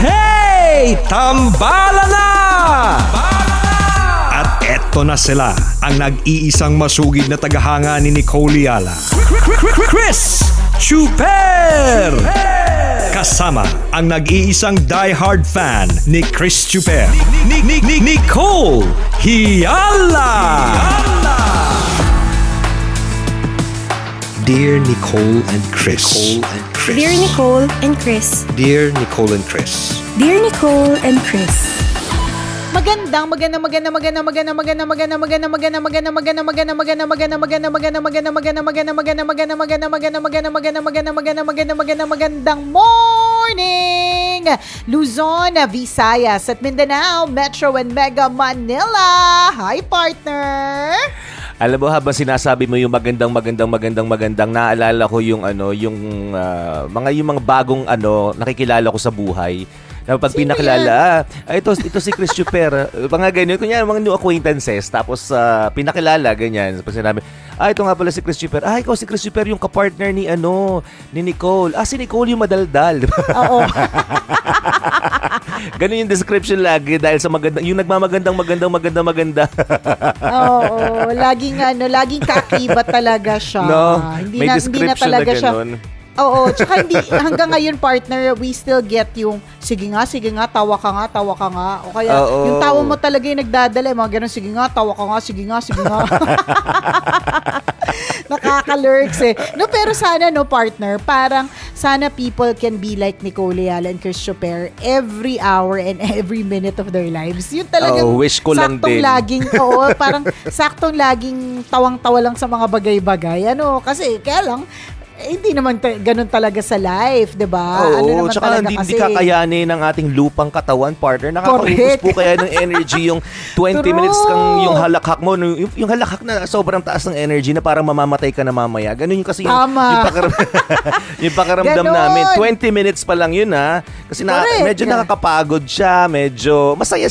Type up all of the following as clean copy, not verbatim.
Hey! Tambala na! At eto na sila, ang nag-iisang masugid na tagahanga ni Nicole Yala. Chris Chuper! Kasama ang nag-iisang die-hard fan ni Chris Chuper. Nicole Yala! Dear Nicole and Chris. Dear Nicole and Chris. Dear Nicole and Chris. Dear Nicole and Chris. Magandang morning! Luzon, Visayas at Mindanao, Metro and Mega Manila. Hi, partner! Alam mo, habang sinasabi mo yung magandang, naalala ko yung mga bagong nakikilala ko sa buhay. Na pag pinakilala, ito si Chris Chuper. Mga ganyan, kunya mga new acquaintances. Tapos pinakilala, ganyan. Tapos sinabi, ito nga pala si Chris Chuper. Ikaw si Chris Chuper, yung kapartner ni Nicole. Si Nicole yung madaldal. Oo. Ganun yung description lagi dahil sa yung maganda. Oo, laging kakibat talaga siya. No, Hindi may na description talaga na siya. ganun. Oo, tsaka hanggang ngayon, partner, we still get yung sige nga, tawa ka nga. O kaya yung tawa mo talaga yung nagdadala, mga ganun, sige nga, tawa ka nga, sige nga. Nakaka-lurks eh. No, pero sana, partner, parang sana people can be like Nicole Yala and Chris Chuper every hour and every minute of their lives. Yun talagang wish ko lang din. parang saktong laging tawang-tawa lang sa mga bagay-bagay. Kasi kaya lang, hindi naman ganun talaga sa life, 'di ba? Oo, tsaka hindi kakayanin ng ating lupang katawan, partner. Nakakaubos po kaya ng energy yung 20 minutes kang yung halakhak mo, yung halakhak na sobrang taas ng energy na parang mamamatay ka na mamaya. Ganun yung kasi yung pakiramdam namin. 20 minutes pa lang yun kasi medyo nakakapagod siya, medyo masaya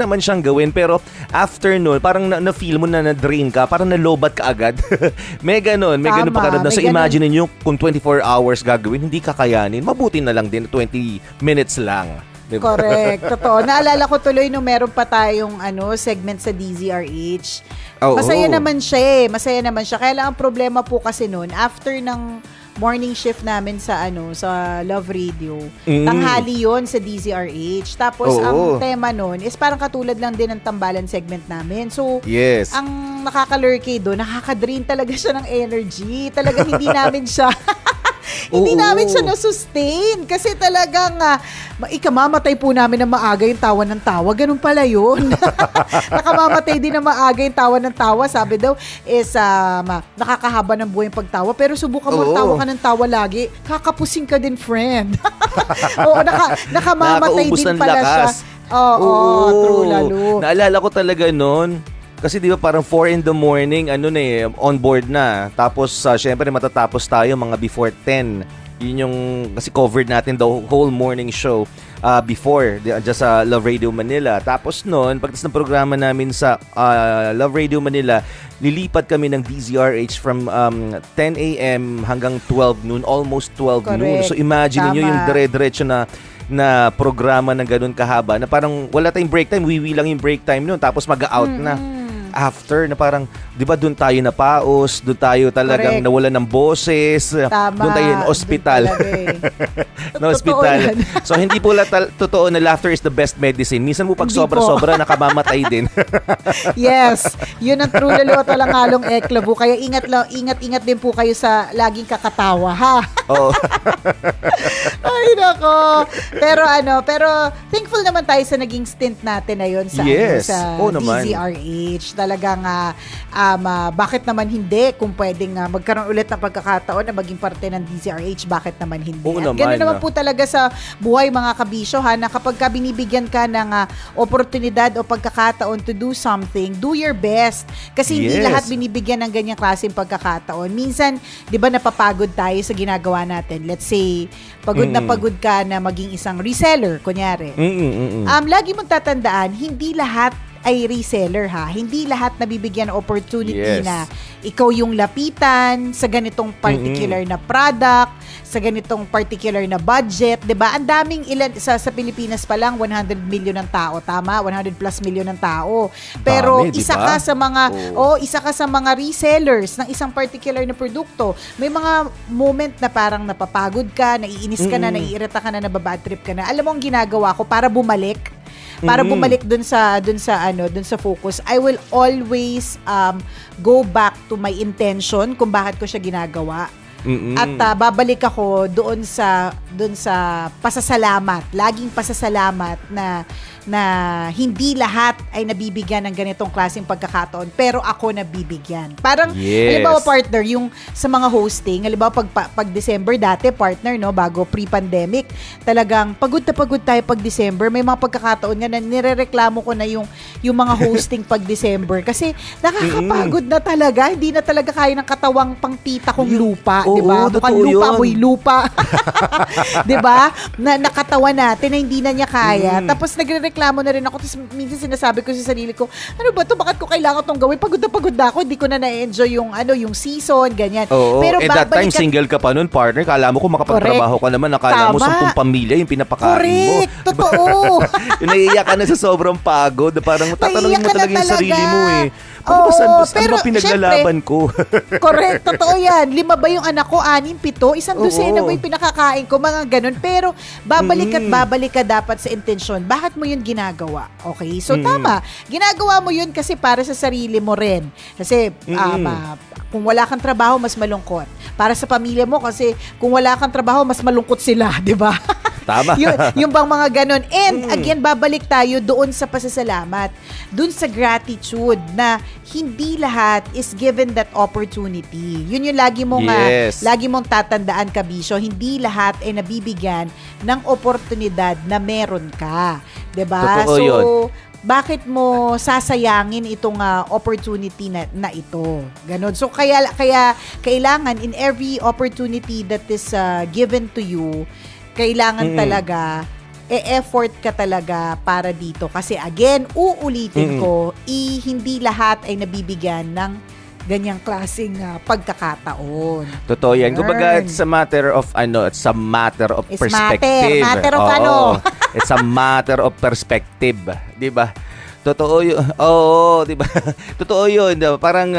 naman siyang gawin, pero after nun, parang na-feel mo na na-drain ka, parang nalobat ka agad. may ganun pakiramdam. So imagine niyo kung 24 hours gagawin, hindi kakayanin. Mabuti na lang din 20 minutes lang. Diba? Correct. Totoo. Naalala ko tuloy nung meron pa tayong segment sa DZRH. Masaya naman siya. Kaya lang ang problema po kasi noon, after ng morning shift namin sa Love Radio, tanghali yon sa DZRH. Tapos ang tema noon is parang katulad lang din ng tambalan segment namin. So, yes. Ang nakakalurky doon, nakaka-drain talaga siya ng energy. Talagang hindi namin siya na-sustain. Kasi talagang ikamamatay po namin ng maaga yung tawa ng tawa. Ganun pala yun. Nakamamatay din ng maaga yung tawa ng tawa. Sabi daw is nakakahaba ng buhay yung pagtawa. Pero subukan mo tawa ka ng tawa lagi. Kakapusing ka din, friend. Nakamamatay din pala siya. True lalo. Naalala ko talaga noon. Kasi di ba parang 4 in the morning, on board na. Tapos syempre matatapos tayo mga before 10. Yun yung, kasi covered natin the whole morning show before, just sa Love Radio Manila. Tapos noon, pagtas ng programa namin sa Love Radio Manila, lilipat kami ng DZRH from 10 a.m. hanggang 12 noon, almost 12 noon. So imagine nyo yung dire-diretso na programa na ganun kahaba, na parang wala tayong break time, wiwi lang yung break time noon, tapos mag-out na. After na parang, di ba doon tayo napaos, doon tayo talagang nawalan ng boses, doon tayo na ospital. Na ospital. So hindi po totoo na laughter is the best medicine. Minsan mo pag sobra-sobra nakamamatay din. Yes, yun ang true lalo talang halong eklabo. Kaya ingat din po kayo sa laging kakatawa, ha? Oo. Ay nako. Pero thankful naman tayo sa naging stint natin na yun sa DZRH. Talagang bakit naman hindi kung pwedeng magkaroon ulit ng pagkakataon na maging parte ng DZRH, bakit naman hindi? Oo At gano'n naman po talaga sa buhay mga kabisyo, na kapag ka binibigyan ka ng oportunidad o pagkakataon to do something, do your best. Kasi hindi lahat binibigyan ng ganyang klaseng pagkakataon. Minsan, di ba napapagod tayo sa ginagawa natin? Let's say, pagod na pagod ka na maging isang reseller, kunyari. Lagi mong tatandaan, hindi lahat ay reseller ha. Hindi lahat nabibigyan ng opportunity Yes. na ikaw yung lapitan sa ganitong particular na product, sa ganitong particular na budget, 'di ba? Ang daming sa Pilipinas pa lang 100 million ng tao, tama? 100 plus million ng tao. Pero Dami, isa diba? ka sa mga isa ka sa mga resellers ng isang particular na produkto. May mga moment na parang napapagod ka, naiinis ka na, naiirita ka na, nababad trip ka na. Alam mo ang ginagawa ko para bumalik dun sa focus. I will always go back to my intention kung bakit ko siya ginagawa. At babalik ako doon sa pasasalamat, laging pasasalamat na hindi lahat ay nabibigyan ng ganitong klaseng pagkakataon, pero ako nabibigyan. Parang halimbawa partner, yung sa mga hosting, halimbawa pag December dati partner, no, bago pre-pandemic, talagang pagod tayo pag December. May mga pagkakataon nga na nirereklamo ko na yung mga hosting pag December kasi nakakapagod na talaga, hindi na talaga kaya ng katawang pangtita kong lupa, 'di ba? Mukhang lupa, amoy lupa. 'Di ba? Na nakatawa natin na hindi na niya kaya. Tapos nagrereklamo na rin ako. Tapos minsan sinasabi ko sa sarili ko, ano ba to? Bakit ko kailangan tong gawin? Pagod na ako. Hindi ko na na-enjoy yung season, ganyan. Pero that time, single ka pa nun, partner. Kala mo kung makapagtrabaho ka naman, nakala mo 10 pamilya yung pinapakain mo. Correct. Totoo. Yung naiiyak ka na sa sobrang pagod. Parang tatanungin mo talaga yung sarili mo eh. Ano ba pinaglalaban ko? Correct. Totoo yan. 5 ba yung anak ko? 6, 7? Isang dosena ba yung pinakakain ko? Mga ganun. Pero babalik ka dapat sa intensyon. Bakit mo yun ginagawa? Okay? So tama. Ginagawa mo yun kasi para sa sarili mo rin. Kasi kung wala kang trabaho, mas malungkot. Para sa pamilya mo kasi kung wala kang trabaho, mas malungkot sila. Diba? Tama. yung bang mga ganun. And again, babalik tayo doon sa pasasalamat. Doon sa gratitude na hindi lahat is given that opportunity. Yun yung lagi mong tatandaan, Kabisyo. Hindi lahat ay nabibigyan ng oportunidad na meron ka. 'Di ba? Totoo yun. Bakit mo sasayangin itong opportunity na ito? Ganon. So kaya kailangan in every opportunity that is given to you, kailangan talaga effort ka talaga para dito. Kasi again, uulitin ko, hindi lahat ay nabibigyan ng ganyang klaseng pagkakataon. Totoo yan. Kumbaga, it's a matter of perspective. Matter of ano? It's a matter of perspective. Diba? Totoo yun. Oo, di ba? Totoo yun. Parang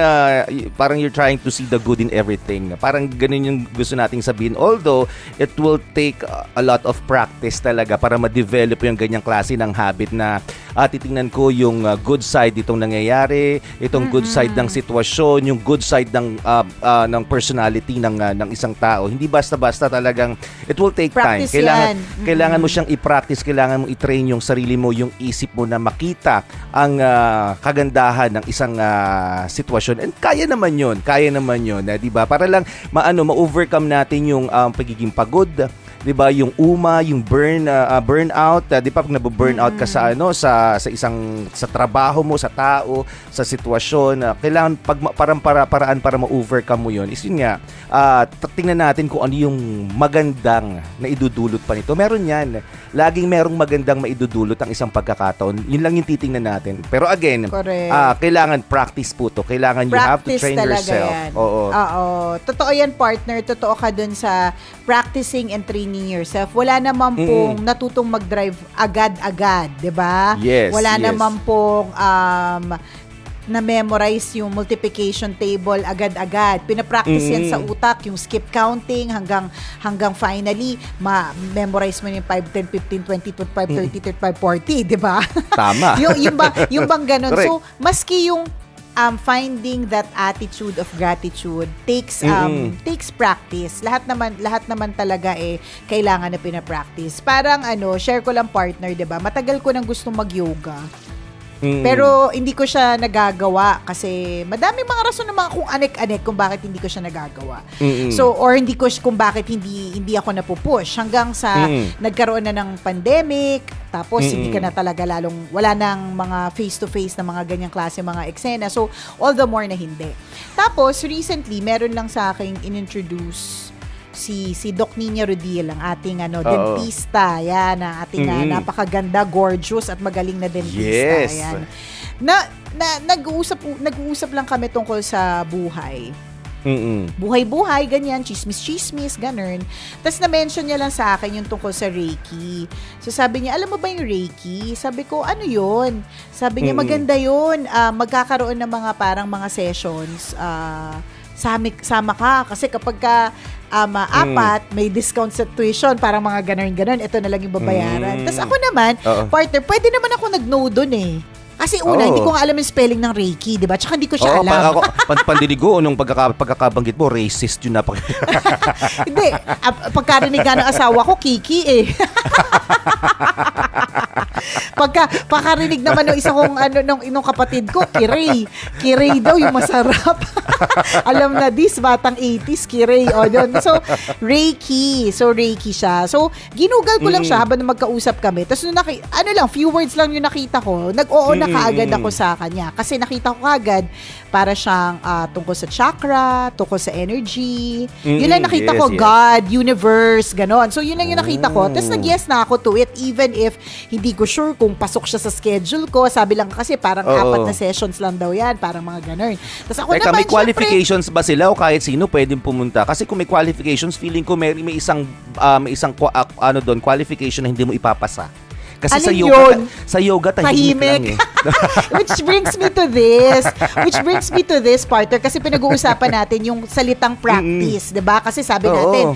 you're trying to see the good in everything. Parang ganun yung gusto nating sabihin. Although, it will take a lot of practice talaga para ma-develop yung ganyang klase ng habit na titingnan ko yung good side itong nangyayari, itong good side ng sitwasyon, yung good side ng personality ng isang tao. Hindi basta-basta talagang it will take practice time. Kailangan mo siyang i-practice, kailangan mo i-train yung sarili mo, yung isip mo na makita ang kagandahan ng isang sitwasyon. And kaya naman yun, 'di ba? Para lang ma-overcome natin yung pagiging pagod, 'di ba? Yung yung burnout, 'di ba? Pag nabu-burnout ka sa sa trabaho mo, sa tao, sa sitwasyon, kailangan paraan para ma-overcome mo yun. Is yun nga, tingnan natin kung ano yung magandang na idudulot pa nito. Meron yan. Laging merong magandang maidudulot ang isang pagkakataon. Yun lang yung titingnan natin. Pero again, kailangan practice po to. Kailangan you have to train yourself. Yan. Oo. Totoo yan, partner. Totoo ka dun sa practicing and training yourself. Wala naman pong natutong mag-drive agad-agad, 'di ba? Yes, wala yes. naman pong na-memorize yung multiplication table agad-agad. Pinapractice yan sa utak, yung skip counting hanggang finally ma-memorize mo yung 5, 10, 15, 20, 25, 30, 35, 40, di ba? Tama. yung bang ganun. Correct. So, maski yung finding that attitude of gratitude takes practice. Lahat naman talaga kailangan na pinapractice. Parang share ko lang, partner, 'di ba? Matagal ko nang gustong mag-yoga. Pero hindi ko siya nagagawa kasi madaming mga rason naman kung anek-anek kung bakit hindi ko siya nagagawa. So, or kung bakit hindi ako napupush hanggang sa nagkaroon na ng pandemic, tapos hindi ka na talaga wala nang mga face-to-face na mga ganyang klase mga eksena. So, all the more na hindi. Tapos, recently, meron lang sa akin inintroduce si Doc Nina Rodil, ang ating dentista. Yan, ang ating napakaganda, gorgeous at magaling na dentista. Yes. Yan. nag-uusap lang kami tungkol sa buhay. Mm-mm. Buhay-buhay, ganyan, chismis-chismis, ganun. Tapos na-mention niya lang sa akin yung tungkol sa Reiki. So sabi niya, alam mo ba yung Reiki? Sabi ko, ano yun? Sabi niya, maganda yun. Magkakaroon ng mga parang mga sessions. Sama ka. Kasi kapag ka apat, may discount sa tuition, parang mga ganun. Ito na lang yung babayaran. Tapos ako naman, partner, pwede naman ako nag-no dun eh. Kasi una, hindi ko nga alam yung spelling ng Reiki, di ba? Tsaka hindi ko siya alam. Pandiligo, nung pagkakabanggit mo, racist yun na. Hindi. Pagkarinig nga ng asawa ko, Kiki eh. Pagkarinig naman ng isa kong nung kapatid ko, Kirei. Kirei daw yung masarap. Alam na this, batang 80s, Kirei. O, yun. So, Reiki. So, Reiki siya. So, ginugal ko lang siya habang magkausap kami. Tapos, few words lang yung nakita ko. Nag-oo na kaagad ako sa kanya. Kasi nakita ko kaagad para siyang tungkol sa chakra, tungkol sa energy. Yun lang nakita ko, God, universe, ganon. So, yun lang yung nakita ko. Tapos, nag-yes na ako to it, even if hindi ko sure kung pasok siya sa schedule ko. Sabi lang kasi parang 4 na sessions lang daw yan. Parang mga ganon. Tapos ako naman, may qualifications ba sila o kahit sino pwedeng pumunta? Kasi kung may qualifications, feeling ko may isang qualification na hindi mo ipapasa. Kasi sa yoga tahimik lang eh. Which brings me to this, partner, kasi pinag-uusapan natin yung salitang practice, 'di ba? Kasi sabi natin,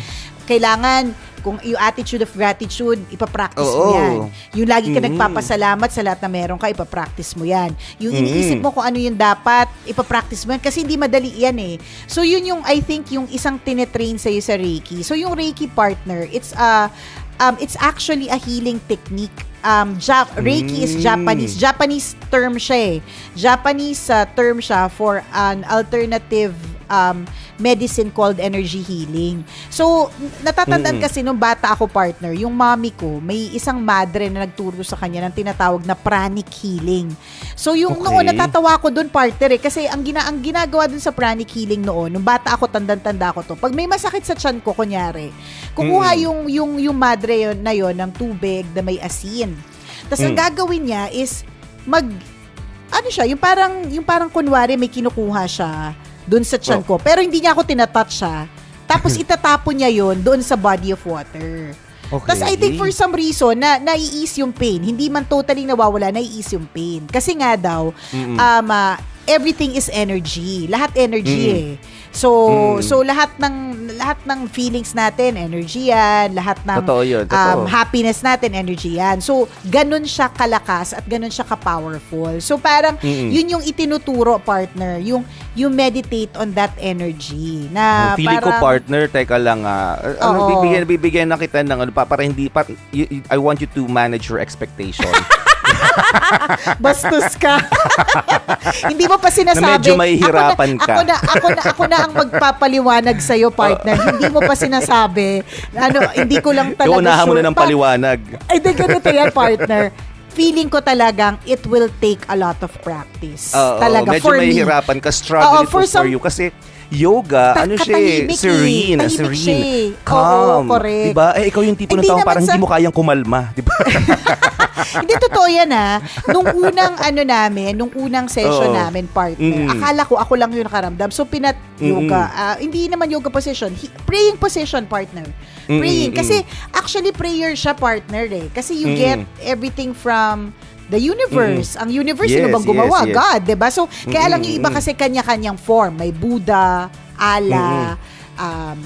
kailangan kung yung attitude of gratitude, ipapractice mo yan. Yung lagi ka nagpapasalamat sa lahat na meron ka, ipapractice mo yan. Yung iniisip mo kung ano yung dapat, ipapractice mo yan. Kasi hindi madali yan eh. So yun yung, I think, yung isang tinetrain sa'yo sa Reiki. So yung Reiki, partner, it's actually a healing technique. Reiki is Japanese term siya eh. Japanese term siya for an alternative medicine called energy healing. So, natatandaan kasi nung bata ako, partner, yung mommy ko, may isang madre na nagturo sa kanya ng tinatawag na pranic healing. So, yung noon, natatawa ko dun, partner eh, kasi ang ginagawa dun sa pranic healing noon, nung bata ako, tanda ko to, pag may masakit sa tiyan ko, kunyari, kukuha yung madre na yon ng tubig na may asin. Tapos, ang gagawin niya is, yung parang kunwari may kinukuha siya doon sa tiyan ko. Pero hindi niya ako tinatouch siya. Tapos itatapon niya yon doon sa body of water. Okay. Tapos I think for some reason, nai-ease yung pain. Hindi man totally nawawala, nai-ease yung pain. Kasi nga daw, everything is energy. Lahat energy eh. So lahat ng feelings natin, energy yan. Lahat ng happiness natin, energy yan. So, ganun siya kalakas at ganun siya ka-powerful. So, parang yun yung itinuturo, partner. Yung meditate on that energy. Na feeling ko, partner, teka lang, bibigyan na kita ng para hindi, I want you to manage your expectation. Bastos ka. Hindi mo pa sinasabi. Na medyo mahihirapan ka. Ako na ang magpapaliwanag sa'yo, partner. Hindi mo pa sinasabi. Hindi ko lang talaga unahan mo na ng paliwanag. Ay, di ganito yan, partner. Feeling ko talagang it will take a lot of practice. Talaga, medyo for me. Medyo mahihirapan ka. Struggle for you. Kasi yoga, serene. Calm. Correct. Diba? Ikaw yung tipo ng tao parang hindi mo kayang kumalma. Diba? Hindi, totoo yan Nung unang session namin, partner, akala ko ako lang yung nakaramdam. So, yoga. Hindi naman yoga position. Praying position, partner. Praying. Kasi, actually, prayer siya, partner eh. Kasi you get everything from the universe. Ang universe, sino bang gumawa? Yes. God, diba? So, kaya lang yung iba kasi kanya-kanyang form. May Buddha, Allah,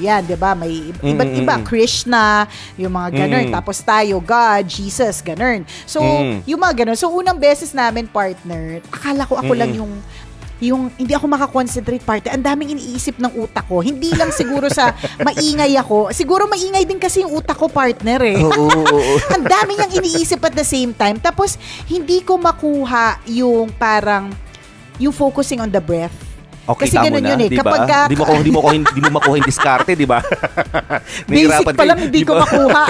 yan, diba? May iba't iba. Krishna, yung mga ganun. Tapos tayo, God, Jesus, ganun. So, yung mga ganun. So, unang beses namin, partner, akala ko ako lang yung hindi ako makakonsentrate, partner. Ang daming iniisip ng utak ko. Hindi lang siguro sa maingay ako. Siguro maingay din kasi yung utak ko, partner eh. Ang daming yung iniisip at the same time. Tapos, hindi ko makuha yung parang, yung focusing on the breath. Okay, kasi ganun yun eh. Diba? Kapag hindi mo makuha yung diskarte, di ba? Basic pa lang, hindi ko makuha.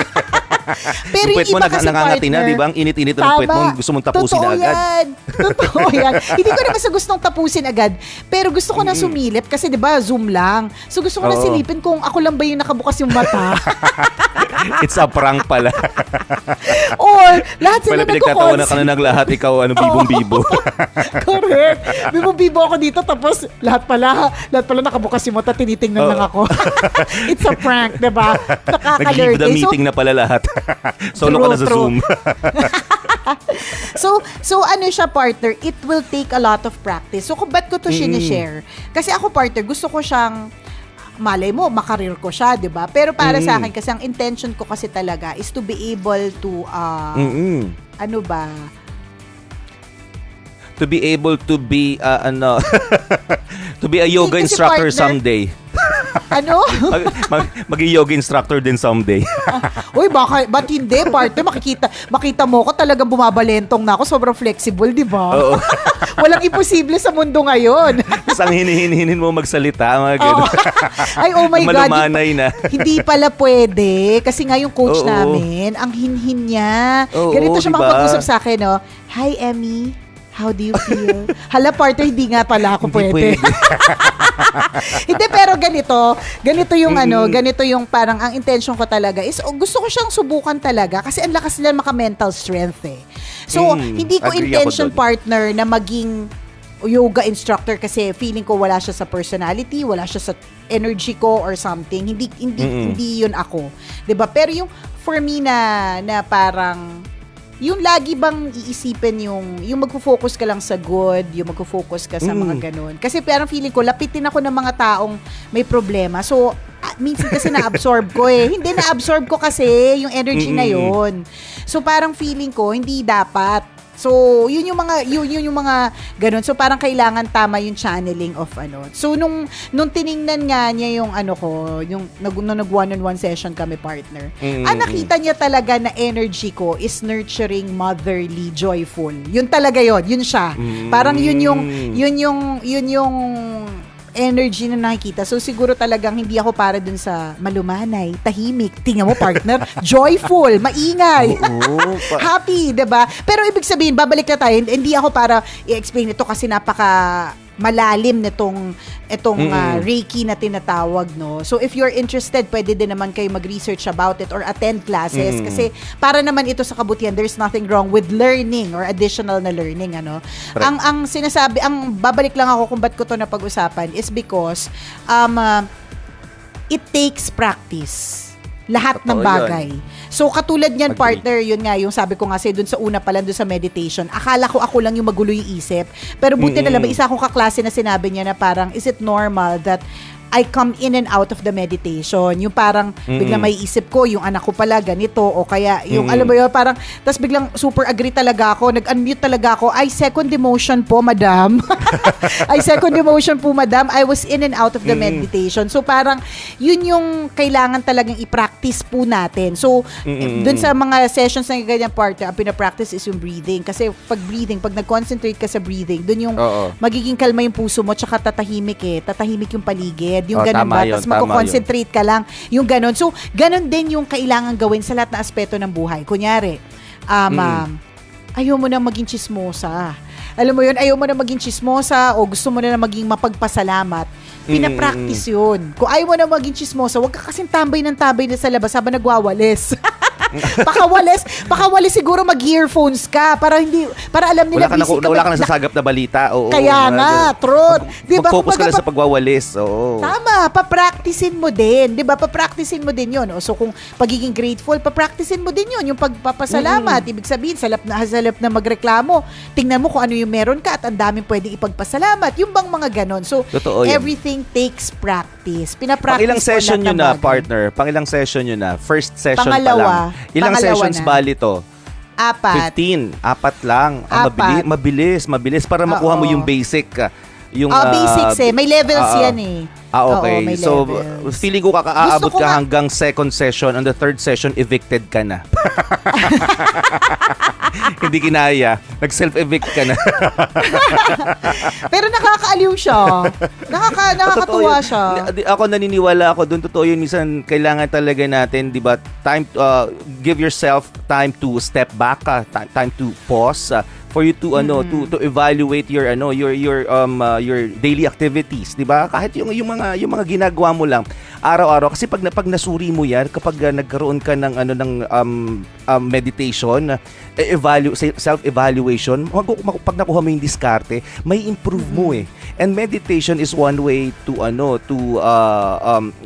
Pero yung yung puwet mo iba kasi nangangati na, partner, di ba? Ang init-init ng puwet mo, gusto mong tapusin Totoo na agad. Yan. Totoo yan. Hindi ko naman sa gustong tapusin agad. Pero gusto ko na sumilip kasi 'di ba Zoom lang. So gusto ko na Oo. silipin kung ako lang ba yung nakabukas yung mata. It's a prank pala. Or lahat sila Pala pinagtatawanan ka nagko-consent. na ng lahat, ikaw bibong-bibo. Correct. Bibo ako dito tapos lahat pala nakabukas yung mata, tinitingnan lang ako. It's a prank, 'di ba? Nag-leave the Nakakalerte. meeting na pala lahat. Solo ka na sa True. Zoom. So ano siya, partner, it will take a lot of practice. So kung ba't ko to sinishare? Kasi ako, partner, gusto ko siyang, malay mo, makareer ko siya, di ba? Pero para sa akin, kasi ang intention ko kasi talaga is to be able to, ano ba? To be able to be, to be a yoga Kasi instructor partner- someday. Ano? Maging yoga instructor din someday. Uy, ba't hindi, partner? Makita mo ko talagang bumabalentong na ako. Sobrang flexible, di ba? Oo. Walang imposible sa mundo ngayon. Tapos ang hinihin mo magsalita, mga Oh. gano'n. Ay, oh my God. Malumanay na. Hindi pala pwede. Kasi nga yung coach Oo. namin, ang hinhin niya. Oo, Ganito siya diba? makapag-usap sa akin, no? Hi, Emmy. How do you feel? Hala, partner, hindi nga pala ako pwede. Hindi, pero ganito yung ganito yung parang ang intention ko talaga is gusto ko siyang subukan talaga kasi ang lakas nila maka-mental strength eh. So, hindi ko agree ako intention, dun. partner, na maging yoga instructor kasi feeling ko wala siya sa personality, wala siya sa energy ko or something. Hindi yun ako. 'Di ba? Pero yung for me na parang yung lagi bang iisipin yung magfo-focus ka lang sa good, yung magfo-focus ka sa mga ganun. Kasi parang feeling ko, lapitin ako ng mga taong may problema. So, minsan kasi na-absorb ko eh. Hindi na-absorb ko kasi yung energy na yun. So, parang feeling ko, hindi dapat. So, yun yung mga ganun. So, parang kailangan tama yung channeling of ano. So, nung tiningnan nga niya yung yung nung nag-one-on-one session kami, partner, nakita niya talaga na energy ko is nurturing, motherly, joyful. Yun talaga yun siya. Parang yun yung energy na nakikita. So, siguro talagang hindi ako para dun sa malumanay, tahimik. Tingnan mo, partner, joyful, maingay, happy, diba? Pero ibig sabihin, babalik na tayo, hindi ako para i-explain ito kasi napaka malalim nitong Reiki na tinatawag, no? So, if you're interested, pwede din naman kayo mag-research about it or attend classes kasi para naman ito sa kabutihan, there's nothing wrong with learning or additional na learning, ano? Correct. Ang sinasabi, babalik lang ako kung ba't ko to napag-usapan is because it takes practice. Lahat ng Totoo bagay. So, katulad niyan, Agree. partner, yun nga, yung sabi ko nga dun sa una pala, dun sa meditation, akala ko ako lang yung magulo yung isip. Pero buti na lang, may isa akong kaklase na sinabi niya na parang, is it normal that I come in and out of the meditation? Yung parang, biglang may isip ko, yung anak ko pala ganito, o kaya, yung alam mo yun, parang, tas biglang super agree talaga ako, nag-unmute talaga ako, ay, second emotion po, madam. Ay, second emotion po, madam. I was in and out of the meditation. So, parang, yun yung kailangan talagang i-practice po natin. So, dun sa mga sessions na ganyan part, ang pinapractice is yung breathing. Kasi, pag nag-concentrate ka sa breathing, dun yung magiging kalma yung puso mo, tsaka tatahimik yung paligid. Yung ganun tama ba? yun, Tapos tama magko-concentrate ka lang. Yung ganun. So, ganun din yung kailangan gawin sa lahat na aspeto ng buhay. Kunyari, ayaw mo na maging chismosa. Alam mo yun, ayaw mo na maging chismosa o gusto mo na maging mapagpasalamat. Pinapractice yun. Kung ayaw mo na maging chismosa, huwag ka kasing tambay na sa labas habang nagwawalis. Pakawalis siguro mag-earphones ka para alam nila Wala ka na nasasagap na balita. Oo, kaya nga, truth. Diba? Mag-focus ka lang sa pagwawalis. Oo. Tama, papracticein mo din. Diba? Papracticein mo din yun. So, kung pagiging grateful, papracticein mo din yun. Yung pagpapasalamat. Ibig sabihin, salap na magreklamo, tingnan mo kung ano yung meron ka at ang daming pwedeng ipagpasalamat. Yung bang mga ganon. So, Totoo yun. everything takes practice. Pinapractice Pangilang session ko nyo lahat na, ng bagay. partner? Pangilang session nyo na? First session pa Pangalawa. lang. Ilang Pangalawa sessions na. bali to? 4. 15. 4 lang. Apat. Mabilis para makuha mo yung basic Yung basics may levels yan eh. Okay. Oo, may So, levels. feeling ko kakaabot Gusto ko ka nga- hanggang second session. On the third session, evicted ka na. Hindi kinaya. Nag-self-evict ka na. Pero nakakaaliw siya. Nakakatuwa Totoo yun. siya. Ako naniniwala ako doon. Totoo yun. Minsan, kailangan talaga natin, di ba, time, give yourself time to step back, time to pause, for you to to evaluate your daily activities, 'di ba? Kahit yung mga ginagawa mo lang araw-araw kasi pag nasuri mo 'yan kapag nagkaroon ka ng meditation, self-evaluation, pag nakuha mo yung diskarte, may improve mo eh. And meditation is one way to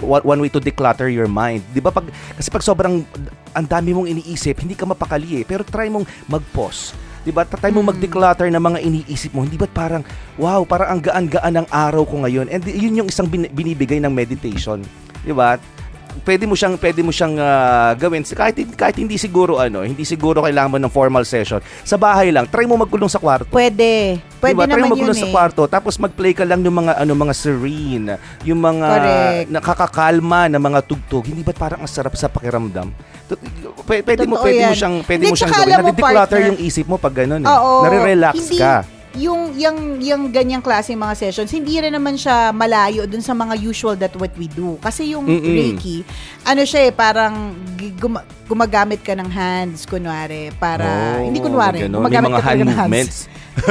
one way to declutter your mind. 'Di ba? Kasi pag sobrang ang dami mong iniisip, hindi ka mapakali eh. Pero try mong mag-pause. Diba? Tatay mo mag-declutter ng mga iniisip mo. Hindi ba parang, wow, parang ang gaan-gaan ng araw ko ngayon. And yun yung isang binibigay ng meditation. Diba? Pwede mo siyang gawin kahit hindi siguro kailangan mo ng formal session. Sa bahay lang, try mo magkulong sa kwarto. Pwede Try naman mo magkulong yun sa kwarto tapos mag-play ka lang ng mga serene, yung mga Correct. nakakakalma na mga tugtog. Hindi ba parang ang sarap sa pakiramdam? Pwede mo Totoo yan. siyang Hindi, gawin. tsaka alam mo, Nade-declutter partner, yung isip mo pag gano'n eh. Oo. Nare-relax Hindi- ka. Yung ganyang klaseng mga sessions, hindi rin naman siya malayo dun sa mga usual that what we do. Kasi yung Reiki, siya parang gumagamit ka ng hands, kunwari, para, hindi kunwari, ganun. gumagamit May mga ka talaga hand ng hands. movements.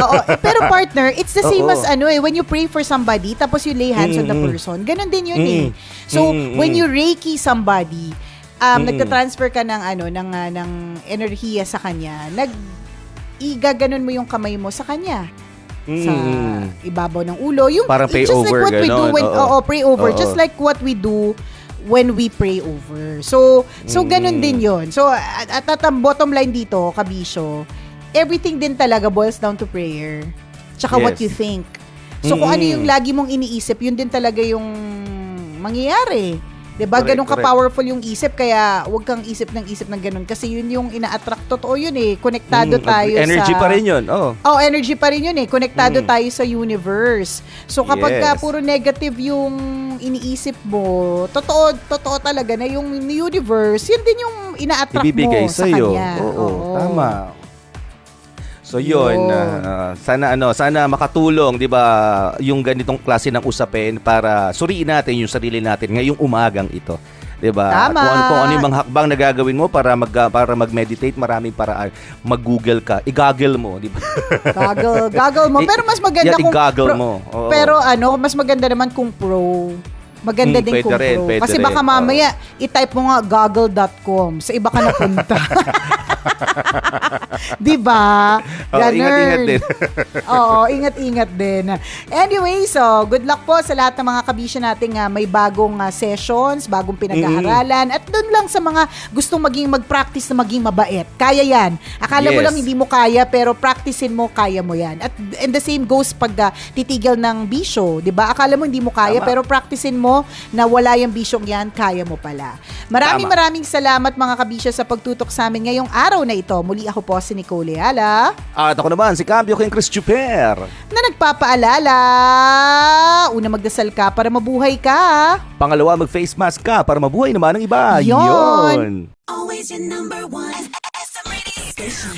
Oo, pero partner, it's the same Oo. as when you pray for somebody, tapos you lay hands on the person. Ganon din yun eh. So, when you Reiki somebody, nagta-transfer ka ng enerhiya sa kanya, igaganon mo yung kamay mo sa kanya. Sa ibabaw ng ulo. Yung, Parang pray just over, like what we do ganon. when, Oo. pray over. Oo. Just like what we do when we pray over. So ganun din yun. So, at ang bottom line dito, kabisyo, everything din talaga boils down to prayer. Tsaka what Yes. you think. So, kung ano yung lagi mong iniisip, yun din talaga yung mangyayari. 'Di ba? Correct, Ganun ka-powerful yung isip, kaya huwag kang isip ng ganun. Kasi yun yung ina-attract. Totoo yun eh. Konektado tayo Energy sa... pa rin yun. Oh. energy pa rin yun eh. Konektado tayo sa universe. So, kapag ka Yes. puro negative yung iniisip mo, totoo talaga na yung universe, yun din yung ina-attract Ibibigay mo sa sa'yo. kanya. Oo, tama. So yun, sana makatulong, 'di ba, yung ganitong klase ng usapin para suriin natin yung sarili natin ngayong umagang ito. 'Di ba? Tama. Kung ano yung mga hakbang na gagawin mo para mag-meditate, maraming paraan. Mag-Google ka, i-Google mo, 'di ba? Gaggle mo. Pero mas maganda kung... i-Google mo. Oo. Pero mas maganda naman kung pro. Maganda din pwede kung rin, pro. pwede Kasi rin. baka mamaya, i-type mo nga google.com. Sa iba ka napunta. Diba? Ganun. Ingat-ingat din. Oo, ingat-ingat din. Anyway, so, good luck po sa lahat ng mga kabisya nating may bagong sessions, bagong pinag-aaralan, at doon lang sa mga gustong mag-practice na maging mabait. Kaya yan. Akala mo Yes. lang hindi mo kaya, pero practicein mo, kaya mo yan. At and the same goes pag titigil ng bisyo, di ba? Akala mo hindi mo kaya, Tama. pero practicein mo na wala yung bisyong yan, kaya mo pala. Tama. Maraming salamat mga kabisya sa pagtutok sa amin ngayong araw na ito. Muli ako po si Nicole Leala. At ako naman, si Cambio King Chris Chuper. Na nagpapaalala, una magdasal ka para mabuhay ka. Pangalawa, mag-face mask ka para mabuhay naman ng iba. Yon. Yon. Always your number one SM radio station.